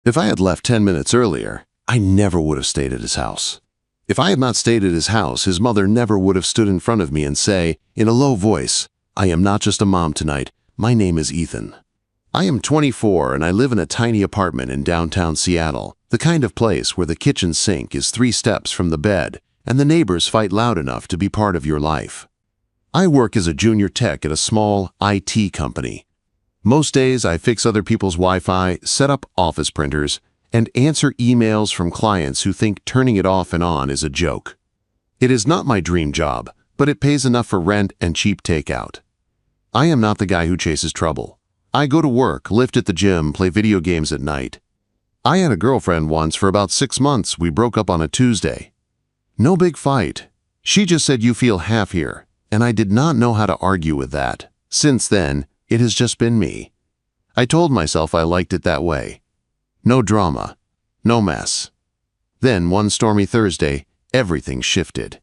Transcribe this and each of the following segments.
If I had left 10 minutes earlier, I never would have stayed at his house. If I had not stayed at his house, his mother never would have stood in front of me and say, in a low voice, "I am not just a mom tonight, my name is Ethan." I am 24 and I live in a tiny apartment in downtown Seattle, the kind of place where the kitchen sink is 3 steps from the bed and the neighbors fight loud enough to be part of your life. I work as a junior tech at a small IT company. Most days I fix other people's Wi-Fi, set up office printers, and answer emails from clients who think turning it off and on is a joke. It is not my dream job, but it pays enough for rent and cheap takeout. I am not the guy who chases trouble. I go to work, lift at the gym, play video games at night. I had a girlfriend once for about 6 months. We broke up on a Tuesday. No big fight. She just said you feel half here, and I did not know how to argue with that. Since then, it has just been me. I told myself I liked it that way. No drama, no mess. Then one stormy Thursday, everything shifted.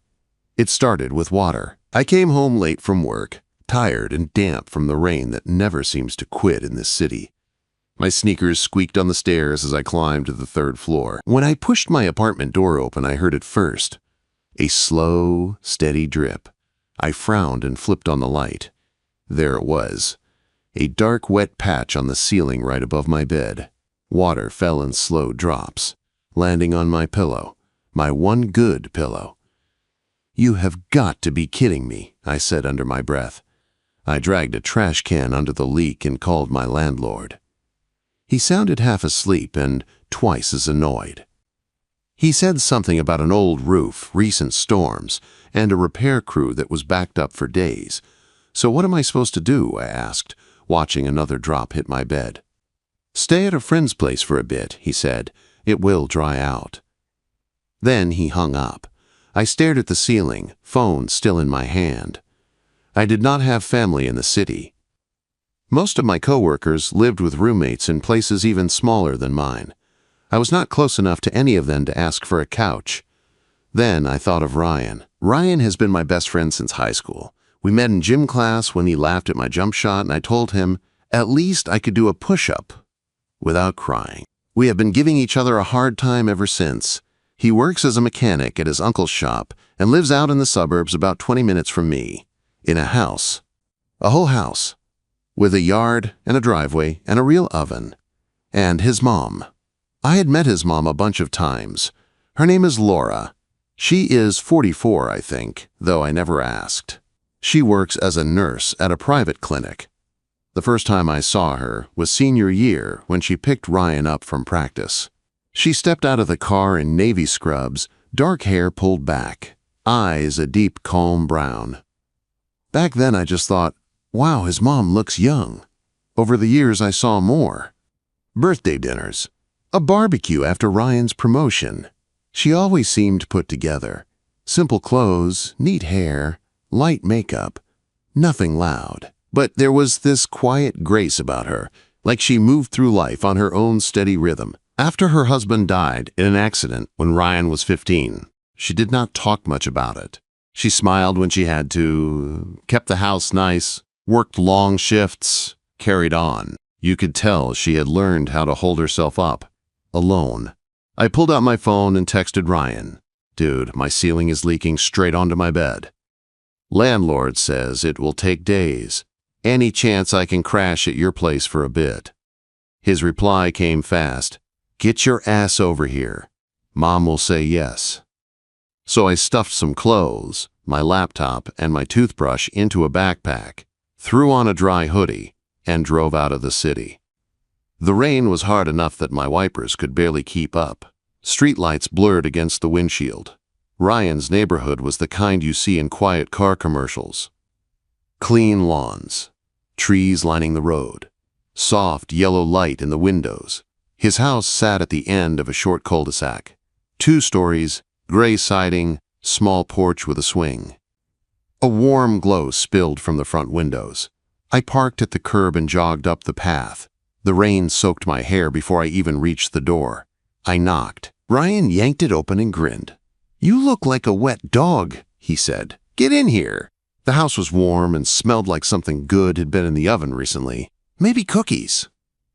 It started with water. I came home late from work, tired and damp from the rain that never seems to quit in this city. My sneakers squeaked on the stairs as I climbed to the 3rd floor. When I pushed my apartment door open, I heard it first. A slow, steady drip. I frowned and flipped on the light. There it was. A dark, wet patch on the ceiling right above my bed. Water fell in slow drops, landing on my pillow, my one good pillow. "You have got to be kidding me," I said under my breath. I dragged a trash can under the leak and called my landlord. He sounded half asleep and twice as annoyed. He said something about an old roof, recent storms, and a repair crew that was backed up for days. "So what am I supposed to do?" I asked, watching another drop hit my bed. "Stay at a friend's place for a bit," he said. "It will dry out." Then he hung up. I stared at the ceiling, phone still in my hand. I did not have family in the city. Most of my coworkers lived with roommates in places even smaller than mine. I was not close enough to any of them to ask for a couch. Then I thought of Ryan. Ryan has been my best friend since high school. We met in gym class when he laughed at my jump shot, and I told him at least I could do a push-up without crying. We have been giving each other a hard time ever since. He works as a mechanic at his uncle's shop and lives out in the suburbs about 20 minutes from me, in a house. A whole house, with a yard and a driveway and a real oven. And his mom. I had met his mom a bunch of times. Her name is Laura. She is 44, I think, though I never asked. She works as a nurse at a private clinic. The first time I saw her was senior year when she picked Ryan up from practice. She stepped out of the car in navy scrubs, dark hair pulled back, eyes a deep, calm brown. Back then I just thought, wow, his mom looks young. Over the years I saw more. Birthday dinners. A barbecue after Ryan's promotion. She always seemed put together. Simple clothes, neat hair, light makeup. Nothing loud. But there was this quiet grace about her, like she moved through life on her own steady rhythm. After her husband died in an accident when Ryan was 15, she did not talk much about it. She smiled when she had to, kept the house nice, worked long shifts, carried on. You could tell she had learned how to hold herself up, alone. I pulled out my phone and texted Ryan. "Dude, my ceiling is leaking straight onto my bed. Landlord says it will take days. Any chance I can crash at your place for a bit?" His reply came fast. "Get your ass over here. Mom will say yes." So I stuffed some clothes, my laptop, and my toothbrush into a backpack, threw on a dry hoodie, and drove out of the city. The rain was hard enough that my wipers could barely keep up. Streetlights blurred against the windshield. Ryan's neighborhood was the kind you see in quiet car commercials. Clean lawns, trees lining the road, soft yellow light in the windows. His house sat at the end of a short cul-de-sac. 2 stories, gray siding, small porch with a swing. A warm glow spilled from the front windows. I parked at the curb and jogged up the path. The rain soaked my hair before I even reached the door. I knocked. Ryan yanked it open and grinned. "You look like a wet dog," he said. "Get in here." The house was warm and smelled like something good had been in the oven recently. Maybe cookies.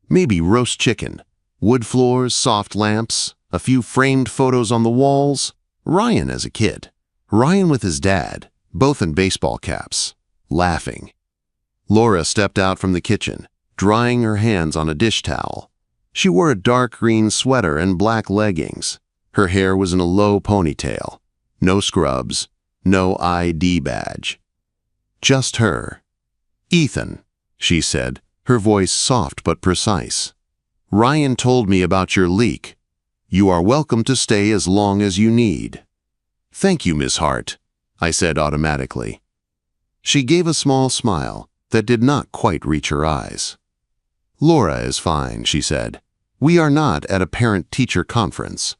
Maybe roast chicken. Wood floors, soft lamps, a few framed photos on the walls. Ryan as a kid. Ryan with his dad, both in baseball caps, laughing. Laura stepped out from the kitchen, drying her hands on a dish towel. She wore a dark green sweater and black leggings. Her hair was in a low ponytail. No scrubs, no ID badge. Just her. "Ethan," she said, her voice soft but precise. "Ryan told me about your leak. You are welcome to stay as long as you need." "Thank you, Miss Hart," I said automatically. She gave a small smile that did not quite reach her eyes. "Laura is fine," she said. "We are not at a parent-teacher conference."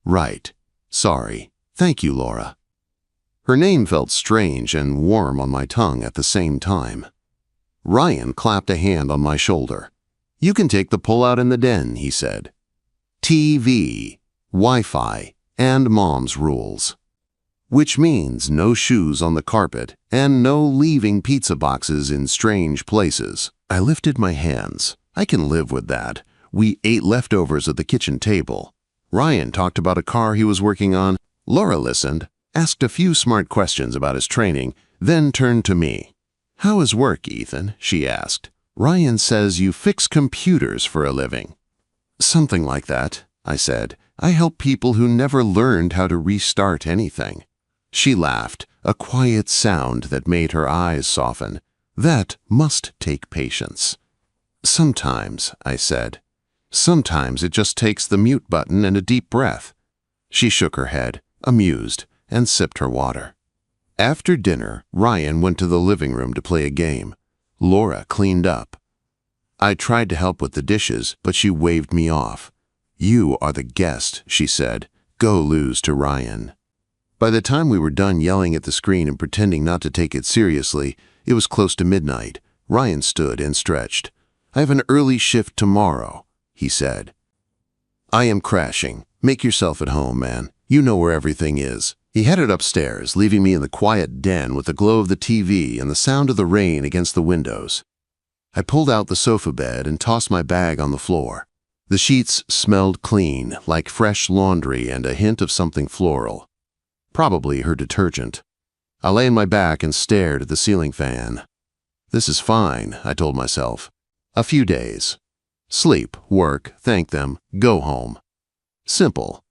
"Right. Sorry. Thank you, Laura." Her name felt strange and warm on my tongue at the same time. Ryan clapped a hand on my shoulder. "You can take the pull-out in the den," he said. "TV, Wi-Fi, and Mom's rules. Which means no shoes on the carpet and no leaving pizza boxes in strange places." I lifted my hands. I can live with that. We ate leftovers at the kitchen table. Ryan talked about a car he was working on. Laura listened, asked a few smart questions about his training, then turned to me. "How is work, Ethan?" she asked. "Ryan says you fix computers for a living." "Something like that," I said. "I help people who never learned how to restart anything." She laughed, a quiet sound that made her eyes soften. "That must take patience." "Sometimes," I said. "Sometimes it just takes the mute button and a deep breath." She shook her head, amused, and sipped her water. After dinner, Ryan went to the living room to play a game. Laura cleaned up. I tried to help with the dishes, but she waved me off. "You are the guest," she said. "Go lose to Ryan." By the time we were done yelling at the screen and pretending not to take it seriously, it was close to midnight. Ryan stood and stretched. "I have an early shift tomorrow," he said. "I am crashing. Make yourself at home, man. You know where everything is." He headed upstairs, leaving me in the quiet den with the glow of the TV and the sound of the rain against the windows. I pulled out the sofa bed and tossed my bag on the floor. The sheets smelled clean, like fresh laundry and a hint of something floral. Probably her detergent. I lay on my back and stared at the ceiling fan. "This is fine," I told myself. "A few days. Sleep, work, thank them, go home." Simple.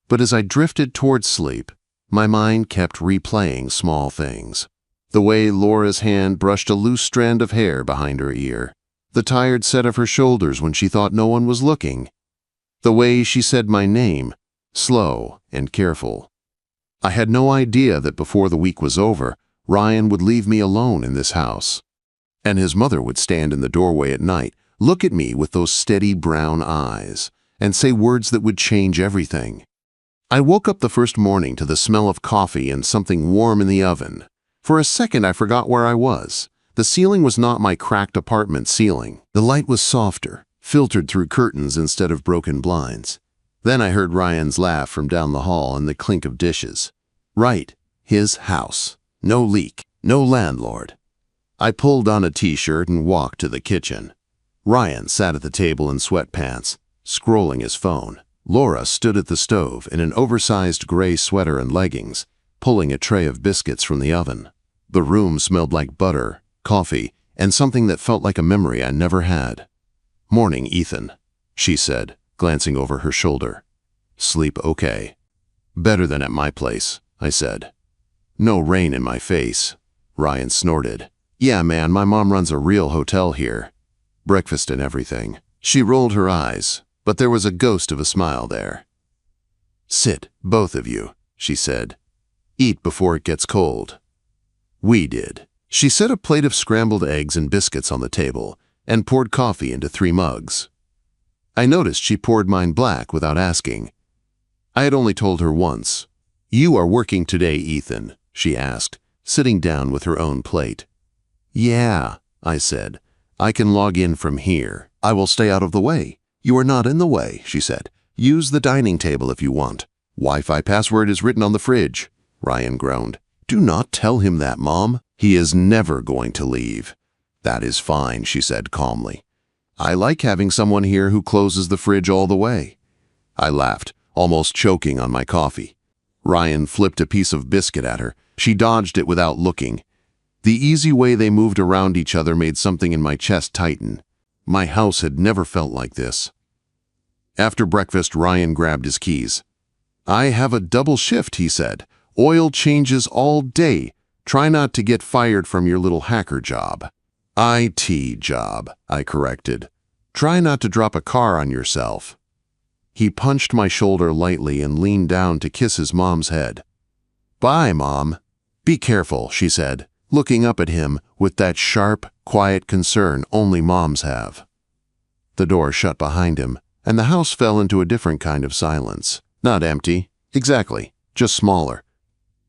But as I drifted towards sleep, my mind kept replaying small things. The way Laura's hand brushed a loose strand of hair behind her ear. The tired set of her shoulders when she thought no one was looking. The way she said my name, slow and careful. I had no idea that before the week was over, Ryan would leave me alone in this house. And his mother would stand in the doorway at night, look at me with those steady brown eyes, and say words that would change everything. I woke up the first morning to the smell of coffee and something warm in the oven. For a second I forgot where I was. The ceiling was not my cracked apartment ceiling. The light was softer, filtered through curtains instead of broken blinds. Then I heard Ryan's laugh from down the hall and the clink of dishes. Right, his house. No leak, no landlord. I pulled on a t-shirt and walked to the kitchen. Ryan sat at the table in sweatpants, scrolling his phone. Laura stood at the stove in an oversized gray sweater and leggings, pulling a tray of biscuits from the oven. The room smelled like butter, coffee, and something that felt like a memory I never had. "Morning, Ethan," she said, glancing over her shoulder. "Sleep okay?" "Better than at my place," I said. "No rain in my face." Ryan snorted. "Yeah, man, my mom runs a real hotel here. Breakfast and everything." She rolled her eyes, but there was a ghost of a smile there. "Sit, both of you," she said. "Eat before it gets cold." We did. She set a plate of scrambled eggs and biscuits on the table and poured coffee into 3 mugs. I noticed she poured mine black without asking. I had only told her once. "You are working today, Ethan?" she asked, sitting down with her own plate. "Yeah," I said. "I can log in from here. I will stay out of the way." "You are not in the way," she said. "Use the dining table if you want. Wi-Fi password is written on the fridge." Ryan groaned. "Do not tell him that, Mom. He is never going to leave." "That is fine," she said calmly. I like having someone here who closes the fridge all the way. I laughed, almost choking on my coffee. Ryan flipped a piece of biscuit at her. She dodged it without looking. The easy way they moved around each other made something in my chest tighten. My house had never felt like this. After breakfast, Ryan grabbed his keys. I have a double shift, he said. Oil changes all day. Try not to get fired from your little hacker job. IT job, I corrected. Try not to drop a car on yourself. He punched my shoulder lightly and leaned down to kiss his mom's head. Bye, Mom. Be careful, she said, looking up at him with that sharp, quiet concern only moms have. The door shut behind him, and the house fell into a different kind of silence. Not empty, exactly, just smaller.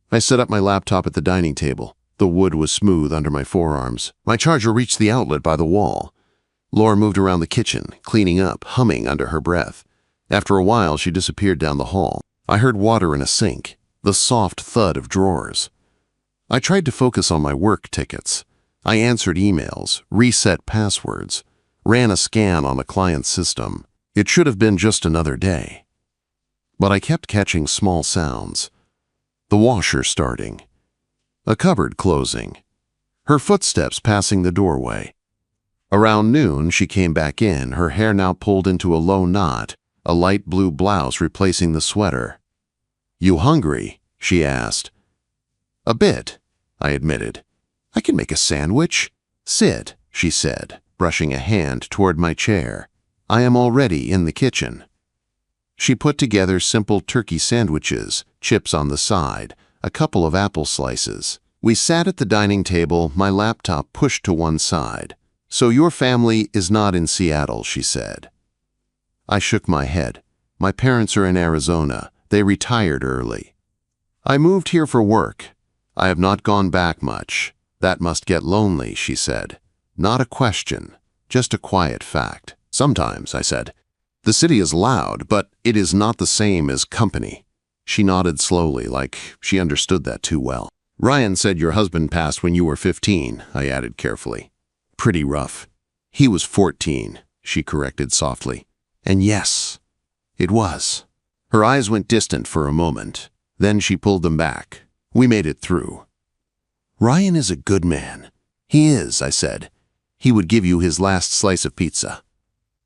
I set up my laptop at the dining table. The wood was smooth under my forearms. My charger reached the outlet by the wall. Laura moved around the kitchen, cleaning up, humming under her breath. After a while, she disappeared down the hall. I heard water in a sink, the soft thud of drawers. I tried to focus on my work tickets. I answered emails, reset passwords, ran a scan on a client's system. It should have been just another day. But I kept catching small sounds. The washer starting. A cupboard closing. Her footsteps passing the doorway. Around noon, she came back in, her hair now pulled into a low knot, a light blue blouse replacing the sweater. You hungry? She asked. A bit, I admitted. I can make a sandwich. Sit, she said, brushing a hand toward my chair. I am already in the kitchen. She put together simple turkey sandwiches, chips on the side, a couple of apple slices. We sat at the dining table, my laptop pushed to one side. So your family is not in Seattle, she said. I shook my head. My parents are in Arizona. They retired early. I moved here for work. I have not gone back much. That must get lonely, she said. Not a question, just a quiet fact. Sometimes, I said. The city is loud, but it is not the same as company. She nodded slowly, like she understood that too well. Ryan said your husband passed when you were 15, I added carefully. Pretty rough. He was 14, she corrected softly. And yes, it was. Her eyes went distant for a moment. Then she pulled them back. We made it through. Ryan is a good man. He is, I said. He would give you his last slice of pizza.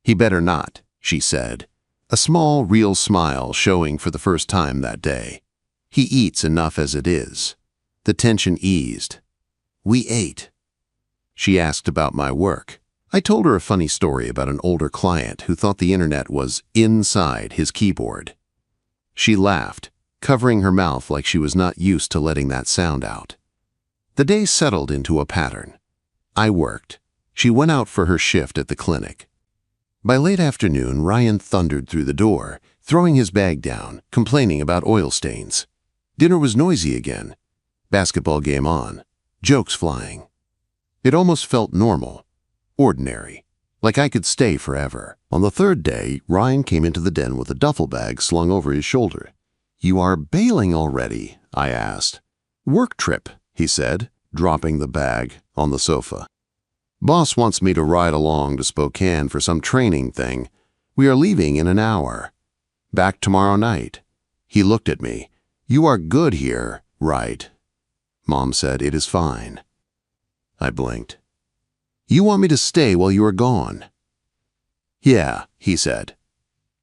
He better not, she said, a small, real smile showing for the first time that day. He eats enough as it is. The tension eased. We ate. She asked about my work. I told her a funny story about an older client who thought the internet was inside his keyboard. She laughed, covering her mouth like she was not used to letting that sound out. The day settled into a pattern. I worked. She went out for her shift at the clinic. By late afternoon, Ryan thundered through the door, throwing his bag down, complaining about oil stains. Dinner was noisy again. Basketball game on. Jokes flying. It almost felt normal, ordinary, like I could stay forever. On the third day, Ryan came into the den with a duffel bag slung over his shoulder. You are bailing already? I asked. Work trip, he said, dropping the bag on the sofa. Boss wants me to ride along to Spokane for some training thing. We are leaving in an hour. Back tomorrow night. He looked at me. You are good here, right? Mom said, it is fine. I blinked. You want me to stay while you are gone? Yeah, he said.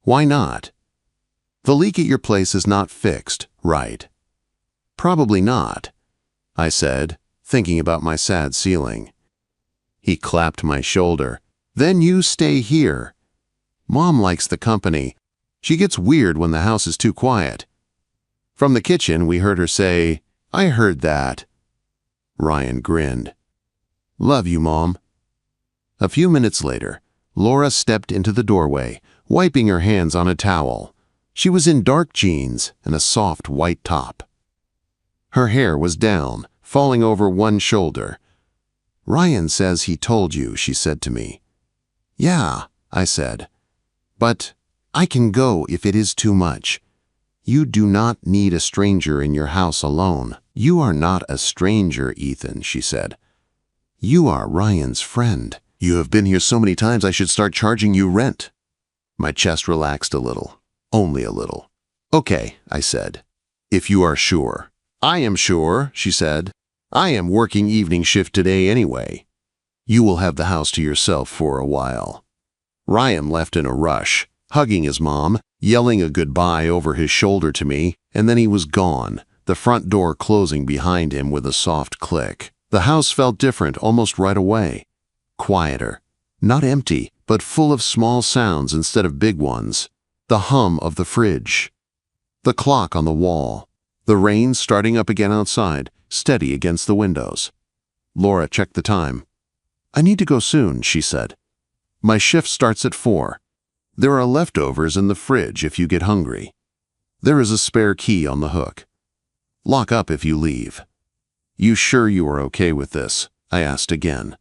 Why not? The leak at your place is not fixed, right? Probably not, I said, thinking about my sad ceiling. He clapped my shoulder. Then you stay here. Mom likes the company. She gets weird when the house is too quiet. From the kitchen, we heard her say, I heard that. Ryan grinned. Love you, Mom. A few minutes later, Laura stepped into the doorway, wiping her hands on a towel. She was in dark jeans and a soft white top. Her hair was down, falling over one shoulder. Ryan says he told you, she said to me. Yeah, I said. But I can go if it is too much. You do not need a stranger in your house alone. You are not a stranger, Ethan, she said. You are Ryan's friend. You have been here so many times I should start charging you rent. My chest relaxed a little. Only a little. Okay, I said. If you are sure. I am sure, she said. I am working evening shift today anyway. You will have the house to yourself for a while. Ryan left in a rush, hugging his mom, yelling a goodbye over his shoulder to me, and then he was gone, the front door closing behind him with a soft click. The house felt different almost right away. Quieter. Not empty, but full of small sounds instead of big ones. The hum of the fridge. The clock on the wall. The rain starting up again outside, steady against the windows. Laura checked the time. I need to go soon, she said. My shift starts at 4. There are leftovers in the fridge if you get hungry. There is a spare key on the hook. Lock up if you leave. You sure you are okay with this? I asked again.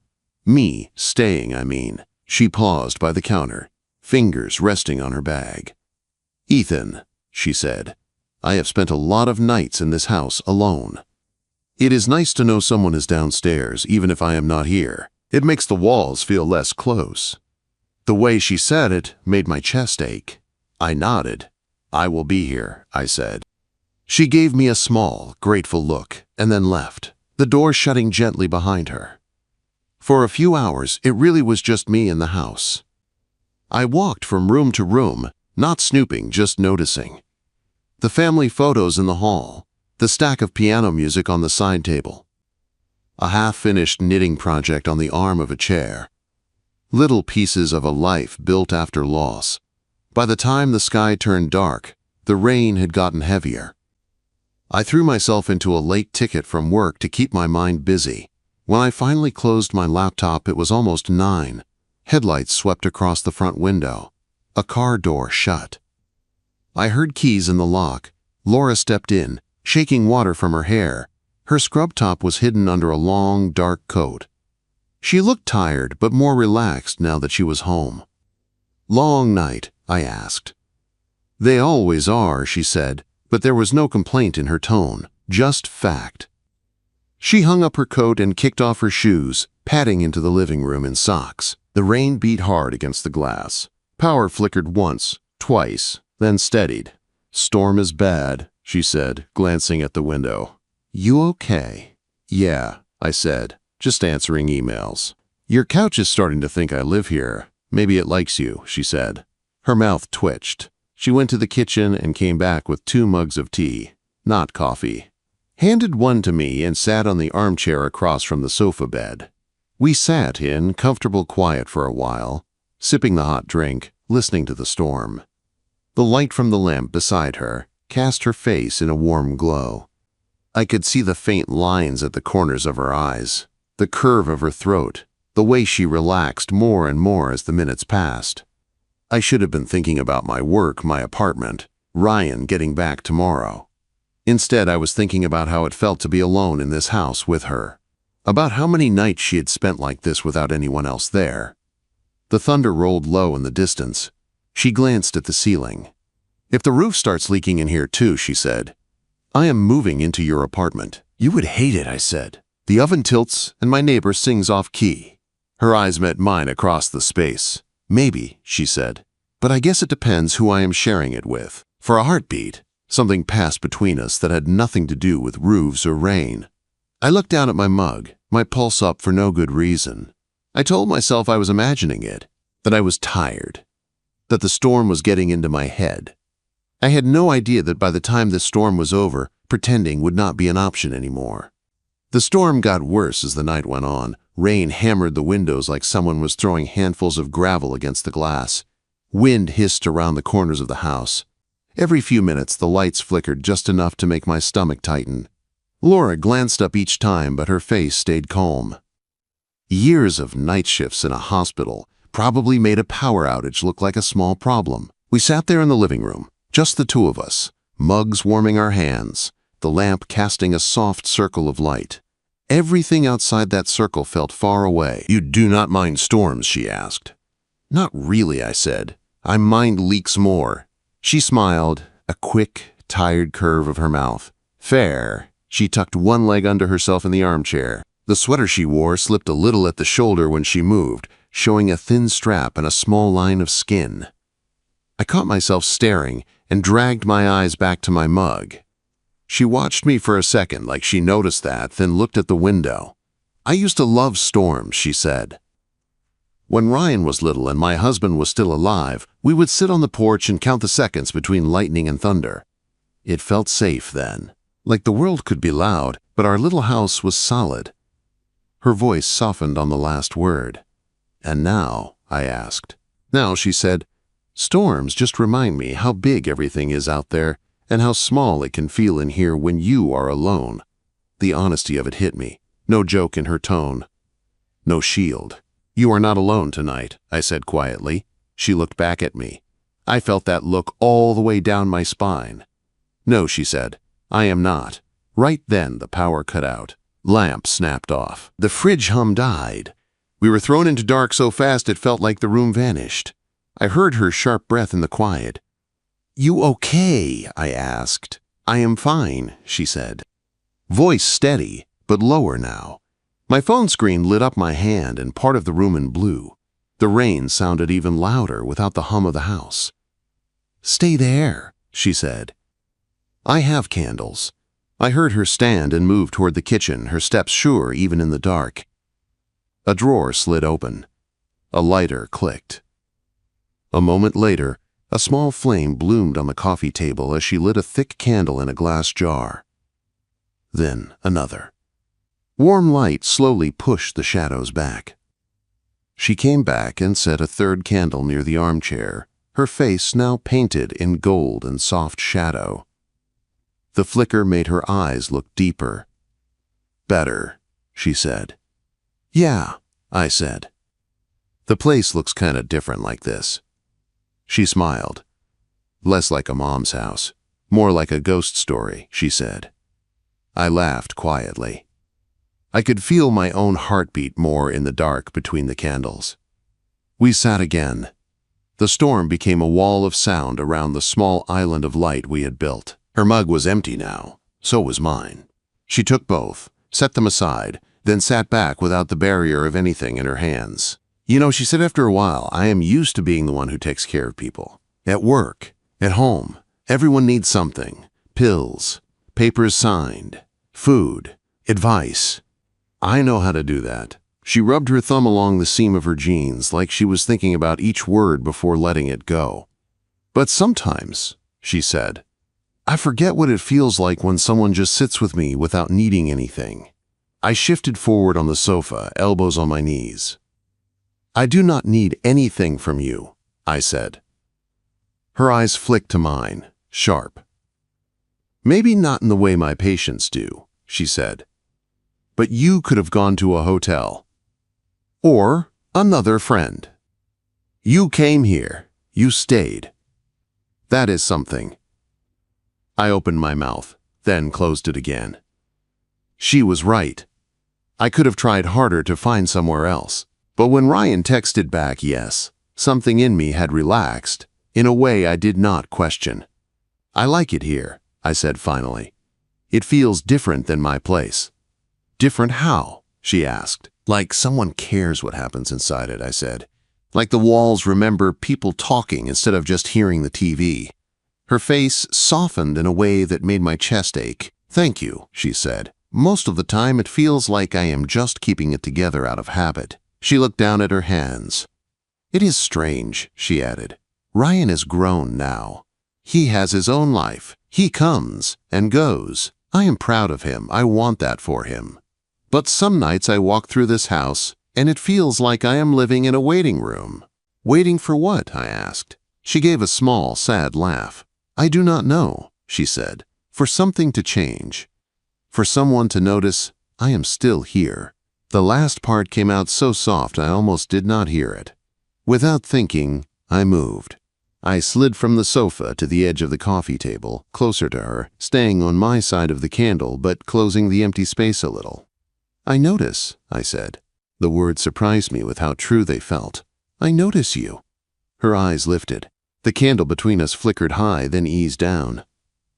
Me staying, I mean. She paused by the counter, fingers resting on her bag. Ethan, she said, I have spent a lot of nights in this house alone. It is nice to know someone is downstairs, even if I am not here. It makes the walls feel less close. The way she said it made my chest ache. I nodded. I will be here, I said. She gave me a small, grateful look and then left, the door shutting gently behind her. For a few hours, it really was just me in the house. I walked from room to room, not snooping, just noticing. The family photos in the hall, the stack of piano music on the side table, a half-finished knitting project on the arm of a chair, little pieces of a life built after loss. By the time the sky turned dark, the rain had gotten heavier. I threw myself into a late ticket from work to keep my mind busy. When I finally closed my laptop, it was almost 9. Headlights swept across the front window. A car door shut. I heard keys in the lock. Laura stepped in, shaking water from her hair. Her scrub top was hidden under a long, dark coat. She looked tired, but more relaxed now that she was home. Long night, I asked. They always are, she said, but there was no complaint in her tone, just fact. She hung up her coat and kicked off her shoes, padding into the living room in socks. The rain beat hard against the glass. Power flickered once, twice, then steadied. Storm is bad, she said, glancing at the window. You okay? Yeah, I said, just answering emails. Your couch is starting to think I live here. Maybe it likes you, she said. Her mouth twitched. She went to the kitchen and came back with 2 mugs of tea, not coffee. Handed one to me and sat on the armchair across from the sofa bed. We sat in comfortable quiet for a while, sipping the hot drink, listening to the storm. The light from the lamp beside her cast her face in a warm glow. I could see the faint lines at the corners of her eyes, the curve of her throat, the way she relaxed more and more as the minutes passed. I should have been thinking about my work, my apartment, Ryan getting back tomorrow. Instead, I was thinking about how it felt to be alone in this house with her, about how many nights she had spent like this without anyone else there. The thunder rolled low in the distance. She glanced at the ceiling. If the roof starts leaking in here too, she said, I am moving into your apartment. You would hate it, I said. The oven tilts and my neighbor sings off key. Her eyes met mine across the space. Maybe, she said, but I guess it depends who I am sharing it with. For a heartbeat, something passed between us that had nothing to do with roofs or rain. I looked down at my mug, my pulse up for no good reason. I told myself I was imagining it, that I was tired, that the storm was getting into my head. I had no idea that by the time this storm was over, pretending would not be an option anymore. The storm got worse as the night went on. Rain hammered the windows like someone was throwing handfuls of gravel against the glass. Wind hissed around the corners of the house. Every few minutes, the lights flickered just enough to make my stomach tighten. Laura glanced up each time, but her face stayed calm. Years of night shifts in a hospital probably made a power outage look like a small problem. We sat there in the living room, just the two of us, mugs warming our hands, the lamp casting a soft circle of light. Everything outside that circle felt far away. You do not mind storms, she asked. Not really, I said. I mind leaks more. She smiled, a quick, tired curve of her mouth. Fair. She tucked one leg under herself in the armchair. The sweater she wore slipped a little at the shoulder when she moved, showing a thin strap and a small line of skin. I caught myself staring and dragged my eyes back to my mug. She watched me for a second like she noticed that, then looked at the window. "I used to love storms," she said. "When Ryan was little and my husband was still alive, we would sit on the porch and count the seconds between lightning and thunder. It felt safe then. Like the world could be loud, but our little house was solid." Her voice softened on the last word. "And now?" I asked. "Now," she said, "storms just remind me how big everything is out there and how small it can feel in here when you are alone." The honesty of it hit me. No joke in her tone. No shield. "You are not alone tonight," I said quietly. She looked back at me. I felt that look all the way down my spine. "No," she said, "I am not." Right then the power cut out. Lamp snapped off. The fridge hum died. We were thrown into dark so fast it felt like the room vanished. I heard her sharp breath in the quiet. "You okay?" I asked. "I am fine," she said. Voice steady, but lower now. My phone screen lit up my hand and part of the room in blue. The rain sounded even louder without the hum of the house. "Stay there," she said. "I have candles." I heard her stand and move toward the kitchen, her steps sure even in the dark. A drawer slid open. A lighter clicked. A moment later, a small flame bloomed on the coffee table as she lit a thick candle in a glass jar. Then another. Warm light slowly pushed the shadows back. She came back and set a third candle near the armchair, her face now painted in gold and soft shadow. The flicker made her eyes look deeper. "Better," she said. "Yeah," I said. "The place looks kind of different like this." She smiled. "Less like a mom's house, more like a ghost story," she said. I laughed quietly. I could feel my own heartbeat more in the dark between the candles. We sat again. The storm became a wall of sound around the small island of light we had built. Her mug was empty now. So was mine. She took both, set them aside, then sat back without the barrier of anything in her hands. "You know," she said after a while, "I am used to being the one who takes care of people. At work, at home, everyone needs something. Pills, papers signed, food, advice. I know how to do that." She rubbed her thumb along the seam of her jeans like she was thinking about each word before letting it go. "But sometimes," she said, "I forget what it feels like when someone just sits with me without needing anything." I shifted forward on the sofa, elbows on my knees. "I do not need anything from you," I said. Her eyes flicked to mine, sharp. "Maybe not in the way my patients do," she said. "But you could have gone to a hotel. Or another friend. You came here. You stayed. That is something." I opened my mouth, then closed it again. She was right. I could have tried harder to find somewhere else. But when Ryan texted back yes, something in me had relaxed, in a way I did not question. "I like it here," I said finally. "It feels different than my place." "Different how?" she asked. "Like someone cares what happens inside it," I said. "Like the walls remember people talking instead of just hearing the TV." Her face softened in a way that made my chest ache. "Thank you," she said. "Most of the time it feels like I am just keeping it together out of habit." She looked down at her hands. "It is strange," she added. "Ryan is grown now. He has his own life. He comes and goes. I am proud of him. I want that for him. But some nights I walk through this house, and it feels like I am living in a waiting room." "Waiting for what?" I asked. She gave a small, sad laugh. "I do not know," she said. "For something to change. For someone to notice I am still here." The last part came out so soft I almost did not hear it. Without thinking, I moved. I slid from the sofa to the edge of the coffee table, closer to her, staying on my side of the candle but closing the empty space a little. "I notice," I said. The words surprised me with how true they felt. "I notice you." Her eyes lifted. The candle between us flickered high, then eased down.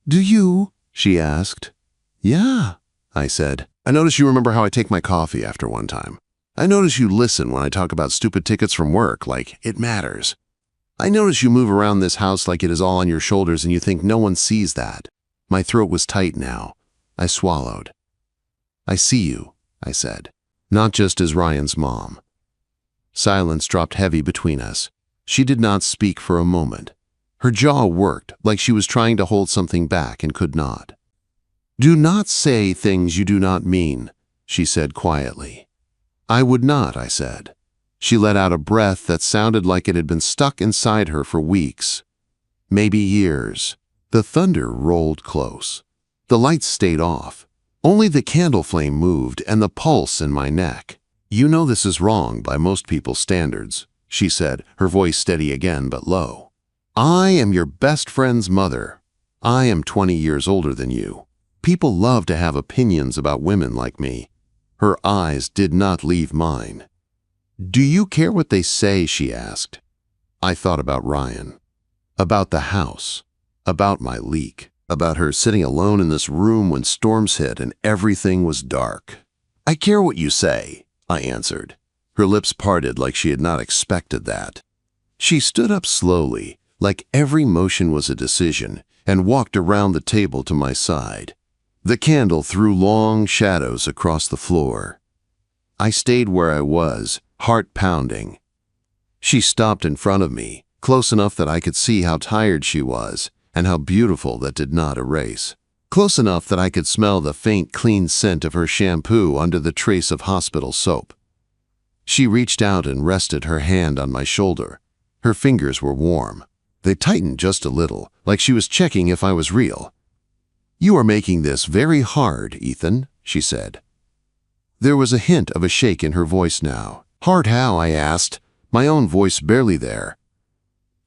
"Do you?" she asked. "Yeah," I said. "I notice you remember how I take my coffee after one time. I notice you listen when I talk about stupid tickets from work, like it matters. I notice you move around this house like it is all on your shoulders and you think no one sees that. My throat was tight now. I swallowed. I see you, I said, not just as Ryan's mom. Silence dropped heavy between us. She did not speak for a moment. Her jaw worked like she was trying to hold something back and could not. Do not say things you do not mean, she said quietly. I would not, I said. She let out a breath that sounded like it had been stuck inside her for weeks, maybe years. The thunder rolled close. The lights stayed off. Only the candle flame moved and the pulse in my neck. You know this is wrong by most people's standards, she said, her voice steady again but low. I am your best friend's mother. I am 20 years older than you. People love to have opinions about women like me. Her eyes did not leave mine. Do you care what they say? She asked. I thought about Ryan, about the house, about my leak, about her sitting alone in this room when storms hit and everything was dark. I care what you say, I answered. Her lips parted like she had not expected that. She stood up slowly, like every motion was a decision, and walked around the table to my side. The candle threw long shadows across the floor. I stayed where I was, heart pounding. She stopped in front of me, close enough that I could see how tired she was, and how beautiful that did not erase. Close enough that I could smell the faint, clean scent of her shampoo under the trace of hospital soap. She reached out and rested her hand on my shoulder. Her fingers were warm. They tightened just a little, like she was checking if I was real. You are making this very hard, Ethan, she said. There was a hint of a shake in her voice now. Hard how? I asked, my own voice barely there.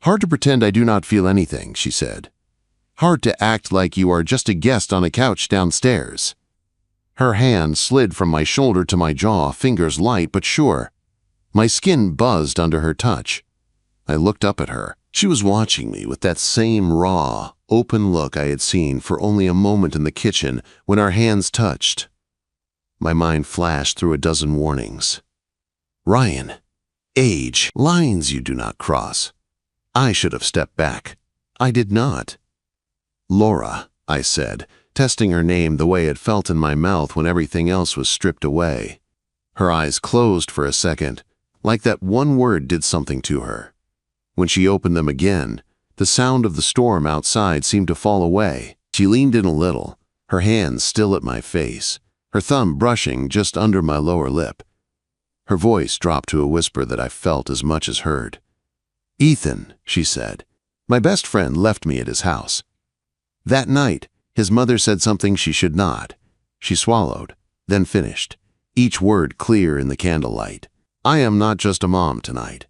Hard to pretend I do not feel anything, she said. Hard to act like you are just a guest on a couch downstairs. Her hand slid from my shoulder to my jaw, fingers light but sure. My skin buzzed under her touch. I looked up at her. She was watching me with that same raw, open look I had seen for only a moment in the kitchen when our hands touched. My mind flashed through a dozen warnings. Ryan, age, lines you do not cross. I should have stepped back. I did not. Laura, I said, testing her name the way it felt in my mouth when everything else was stripped away. Her eyes closed for a second, like that one word did something to her. When she opened them again, the sound of the storm outside seemed to fall away. She leaned in a little, her hands still at my face, her thumb brushing just under my lower lip. Her voice dropped to a whisper that I felt as much as heard. Ethan, she said, my best friend left me at his house. That night, his mother said something she should not. She swallowed, then finished, each word clear in the candlelight. I am not just a mom tonight.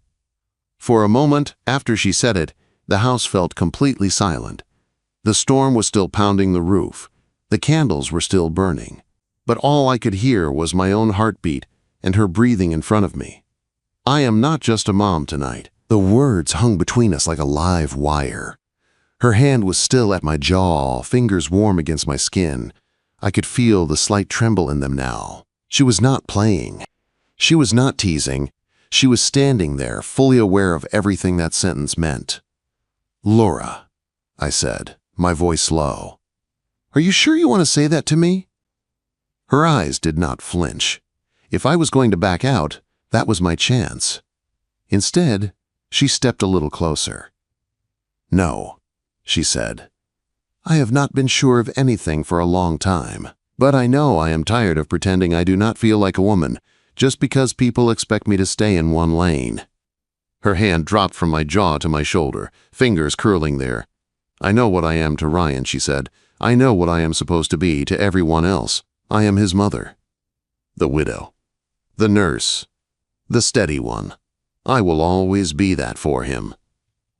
For a moment, after she said it, the house felt completely silent. The storm was still pounding the roof. The candles were still burning. But all I could hear was my own heartbeat and her breathing in front of me. I am not just a mom tonight. The words hung between us like a live wire. Her hand was still at my jaw, fingers warm against my skin. I could feel the slight tremble in them now. She was not playing. She was not teasing. She was standing there, fully aware of everything that sentence meant. Laura, I said, my voice low. Are you sure you want to say that to me? Her eyes did not flinch. If I was going to back out, that was my chance. Instead, she stepped a little closer. No, she said. I have not been sure of anything for a long time, but I know I am tired of pretending I do not feel like a woman just because people expect me to stay in one lane. Her hand dropped from my jaw to my shoulder, fingers curling there. I know what I am to Ryan, she said. I know what I am supposed to be to everyone else. I am his mother. The widow. The nurse. The steady one. I will always be that for him.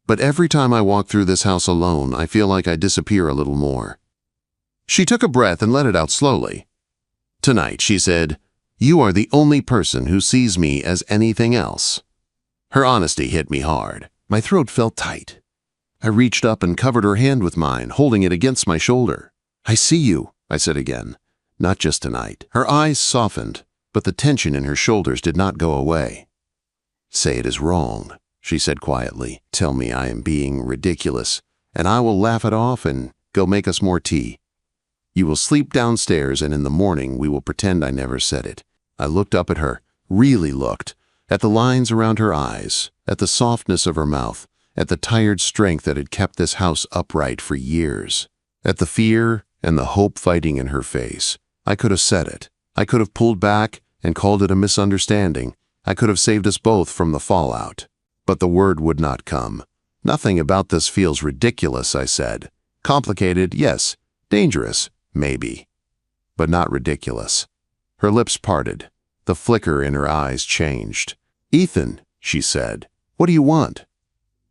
But every time I walk through this house alone, I feel like I disappear a little more. She took a breath and let it out slowly. Tonight, she said, you are the only person who sees me as anything else. Her honesty hit me hard. My throat felt tight. I reached up and covered her hand with mine, holding it against my shoulder. I see you, I said again. Not just tonight. Her eyes softened. but the tension in her shoulders did not go away. "Say it is wrong," she said quietly. "Tell me I am being ridiculous, and I will laugh it off and go make us more tea. You will sleep downstairs, and in the morning we will pretend I never said it." I looked up at her, really looked, at the lines around her eyes, at the softness of her mouth, at the tired strength that had kept this house upright for years, at the fear and the hope fighting in her face. I could have said it. I could have pulled back and called it a misunderstanding. I could have saved us both from the fallout. But the word would not come. "Nothing about this feels ridiculous," I said. "Complicated, yes. Dangerous, maybe. But not ridiculous." Her lips parted. The flicker in her eyes changed. "Ethan," she said, "what do you want?"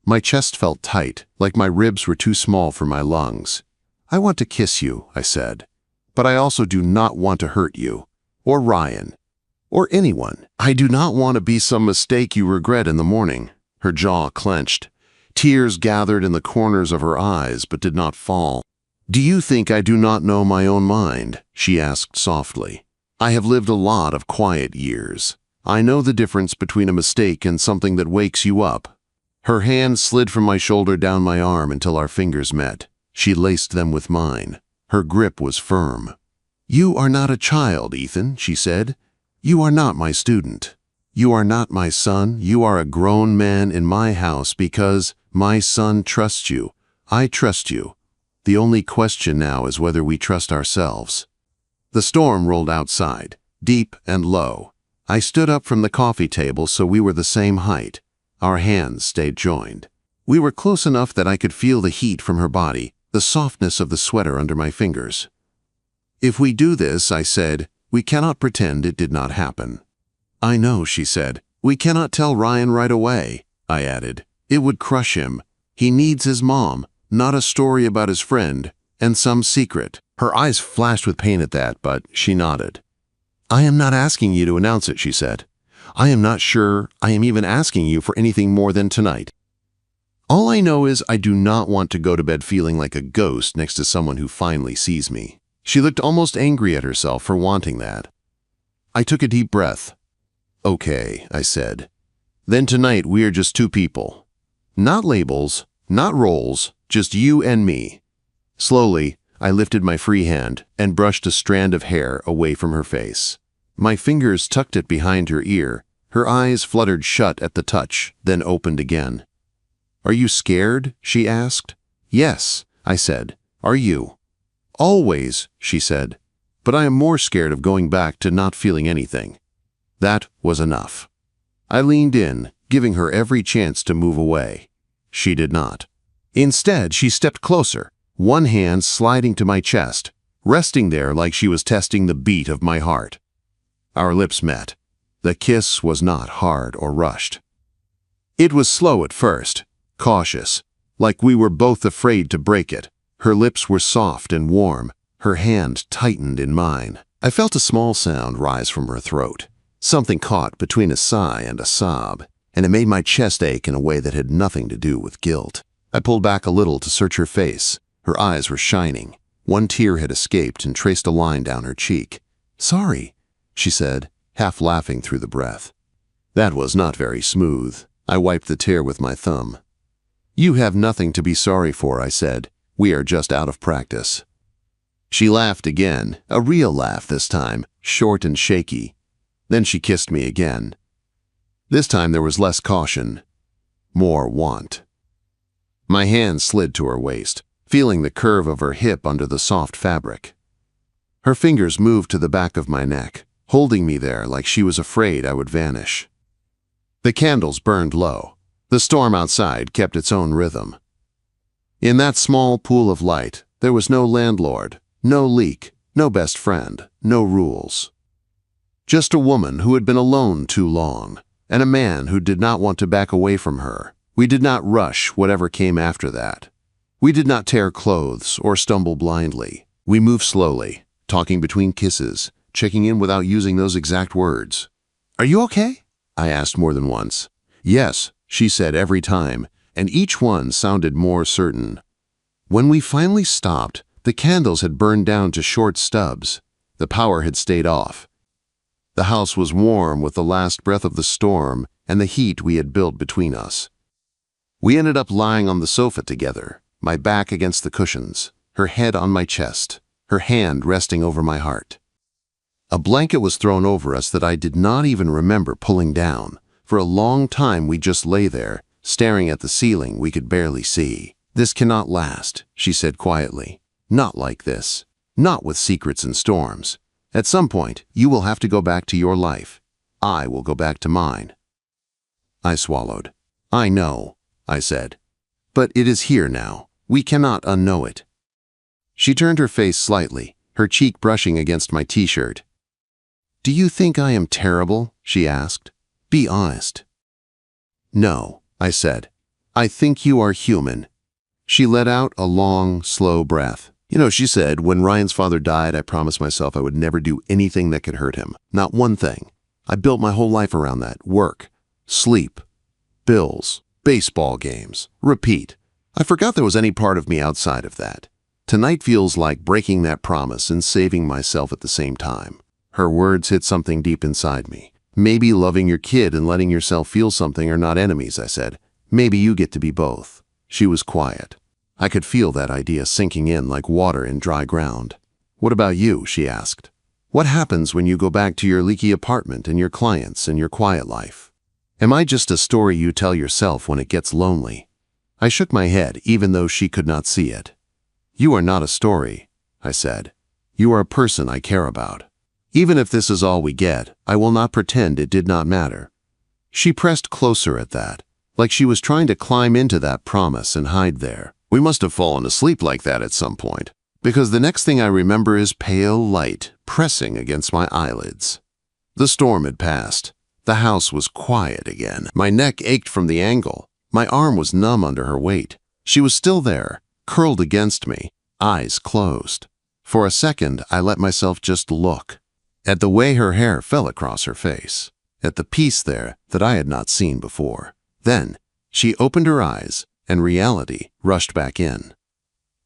My chest felt tight, like my ribs were too small for my lungs. "I want to kiss you," I said. "But I also do not want to hurt you, or Ryan, or anyone. I do not want to be some mistake you regret in the morning." Her jaw clenched. Tears gathered in the corners of her eyes but did not fall. "Do you think I do not know my own mind?" she asked softly. "I have lived a lot of quiet years. I know the difference between a mistake and something that wakes you up." Her hand slid from my shoulder down my arm until our fingers met. She laced them with mine. Her grip was firm. "You are not a child, Ethan," she said. "You are not my student. You are not my son. You are a grown man in my house because my son trusts you. I trust you. The only question now is whether we trust ourselves." The storm rolled outside, deep and low. I stood up from the coffee table so we were the same height. Our hands stayed joined. We were close enough that I could feel the heat from her body, the softness of the sweater under my fingers. "If we do this," I said, "we cannot pretend it did not happen." "I know," she said. "We cannot tell Ryan right away," I added. "It would crush him. He needs his mom, not a story about his friend, and some secret." Her eyes flashed with pain at that, but she nodded. "I am not asking you to announce it," she said. "I am not sure I am even asking you for anything more than tonight. All I know is I do not want to go to bed feeling like a ghost next to someone who finally sees me." She looked almost angry at herself for wanting that. I took a deep breath. "Okay," I said. "Then tonight we are just two people. Not labels, not roles, just you and me." Slowly, I lifted my free hand and brushed a strand of hair away from her face. My fingers tucked it behind her ear. Her eyes fluttered shut at the touch, then opened again. "Are you scared?" she asked. "Yes," I said. "Are you?" "Always," she said. "But I am more scared of going back to not feeling anything." That was enough. I leaned in, giving her every chance to move away. She did not. Instead, she stepped closer, one hand sliding to my chest, resting there like she was testing the beat of my heart. Our lips met. The kiss was not hard or rushed. It was slow at first, cautious, like we were both afraid to break it. Her lips were soft and warm. Her hand tightened in mine. I felt a small sound rise from her throat. Something caught between a sigh and a sob, and it made my chest ache in a way that had nothing to do with guilt. I pulled back a little to search her face. Her eyes were shining. One tear had escaped and traced a line down her cheek. "Sorry," she said, half laughing through the breath. That was not very smooth. I wiped the tear with my thumb. "You have nothing to be sorry for," I said. "We are just out of practice." She laughed again, a real laugh this time, short and shaky. Then she kissed me again. This time there was less caution, more want. My hand slid to her waist, feeling the curve of her hip under the soft fabric. Her fingers moved to the back of my neck, holding me there like she was afraid I would vanish. The candles burned low. The storm outside kept its own rhythm. In that small pool of light, there was no landlord, no leak, no best friend, no rules. Just a woman who had been alone too long, and a man who did not want to back away from her. We did not rush whatever came after that. We did not tear clothes or stumble blindly. We moved slowly, talking between kisses, checking in without using those exact words. "Are you okay?" I asked more than once. "Yes," she said every time, and each one sounded more certain. When we finally stopped, the candles had burned down to short stubs. The power had stayed off. The house was warm with the last breath of the storm and the heat we had built between us. We ended up lying on the sofa together, my back against the cushions, her head on my chest, her hand resting over my heart. A blanket was thrown over us that I did not even remember pulling down. For a long time we just lay there, staring at the ceiling we could barely see. "This cannot last," she said quietly. "Not like this. Not with secrets and storms. At some point, you will have to go back to your life. I will go back to mine." I swallowed. "I know," I said. "But it is here now. We cannot unknow it." She turned her face slightly, her cheek brushing against my t-shirt. "Do you think I am terrible?" she asked. "Be honest." "No," I said. "I think you are human." She let out a long, slow breath. "You know," she said, "when Ryan's father died, I promised myself I would never do anything that could hurt him. Not one thing. I built my whole life around that. Work, sleep, bills, baseball games, repeat. I forgot there was any part of me outside of that. Tonight feels like breaking that promise and saving myself at the same time." Her words hit something deep inside me. "Maybe loving your kid and letting yourself feel something are not enemies," I said. "Maybe you get to be both." She was quiet. I could feel that idea sinking in like water in dry ground. "What about you?" she asked. "What happens when you go back to your leaky apartment and your clients and your quiet life? Am I just a story you tell yourself when it gets lonely?" I shook my head, even though she could not see it. "You are not a story," I said. "You are a person I care about. Even if this is all we get, I will not pretend it did not matter." She pressed closer at that, like she was trying to climb into that promise and hide there. We must have fallen asleep like that at some point, because the next thing I remember is pale light pressing against my eyelids. The storm had passed. The house was quiet again. My neck ached from the angle. My arm was numb under her weight. She was still there, curled against me, eyes closed. For a second, I let myself just look at the way her hair fell across her face, at the peace there that I had not seen before. Then she opened her eyes, and reality rushed back in.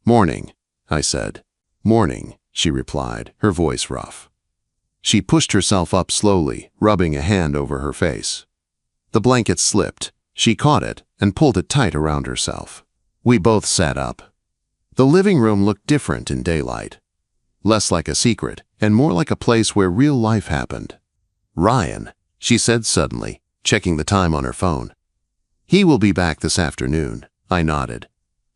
"Morning," I said. "Morning," she replied, her voice rough. She pushed herself up slowly, rubbing a hand over her face. The blanket slipped. She caught it and pulled it tight around herself. We both sat up. The living room looked different in daylight. Less like a secret and more like a place where real life happened. "Ryan," she said suddenly, checking the time on her phone. "He will be back this afternoon." I nodded.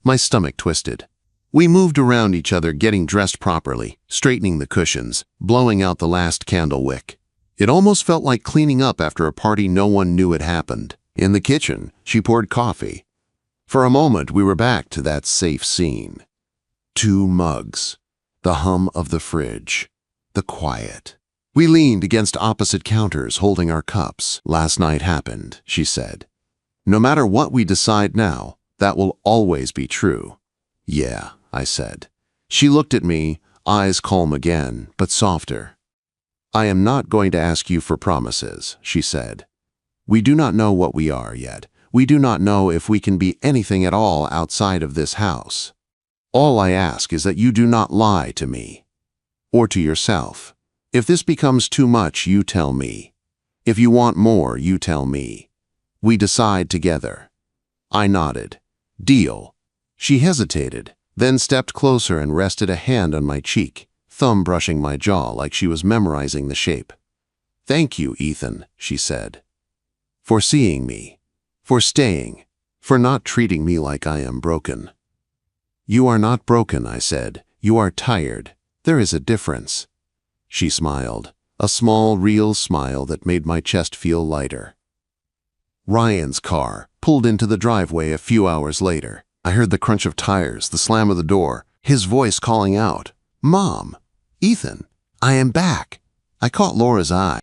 My stomach twisted. We moved around each other, getting dressed properly, straightening the cushions, blowing out the last candle wick. It almost felt like cleaning up after a party no one knew had happened. In the kitchen, she poured coffee. For a moment, we were back to that safe scene. 2 mugs, the hum of the fridge, the quiet. We leaned against opposite counters, holding our cups. "Last night happened," she said. "No matter what we decide now, that will always be true." "Yeah," I said. She looked at me, eyes calm again, but softer. "I am not going to ask you for promises," she said. "We do not know what we are yet. We do not know if we can be anything at all outside of this house. All I ask is that you do not lie to me or to yourself. If this becomes too much, you tell me. If you want more, you tell me. We decide together." I nodded. "Deal." She hesitated, then stepped closer and rested a hand on my cheek, thumb brushing my jaw like she was memorizing the shape. "Thank you, Ethan," she said. "For seeing me, for staying, for not treating me like I am broken." "You are not broken," I said. "You are tired. There is a difference." She smiled, a small, real smile that made my chest feel lighter. Ryan's car pulled into the driveway a few hours later. I heard the crunch of tires, the slam of the door, his voice calling out, "Mom, Ethan, I am back." I caught Laura's eye.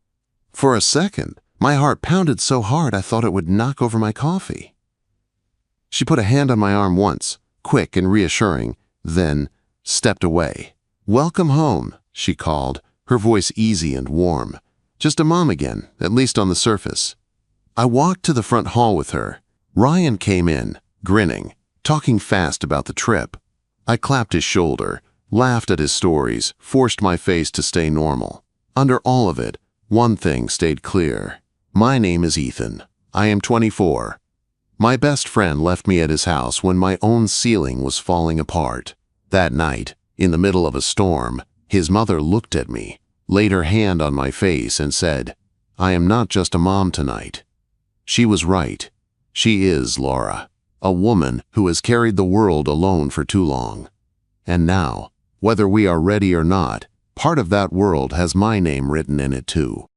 For a second, my heart pounded so hard I thought it would knock over my coffee. She put a hand on my arm once, quick and reassuring, then stepped away. "Welcome home," she called, her voice easy and warm. Just a mom again, at least on the surface. I walked to the front hall with her. Ryan came in, grinning, talking fast about the trip. I clapped his shoulder, laughed at his stories, forced my face to stay normal. Under all of it, One thing stayed clear. My name is Ethan. I am 24. My best friend left me at his house when my own ceiling was falling apart. That night, in the middle of a storm, his mother looked at me, laid her hand on my face and said, "I am not just a mom tonight." She was right. She is Laura, a woman who has carried the world alone for too long. And now, whether we are ready or not, part of that world has my name written in it too.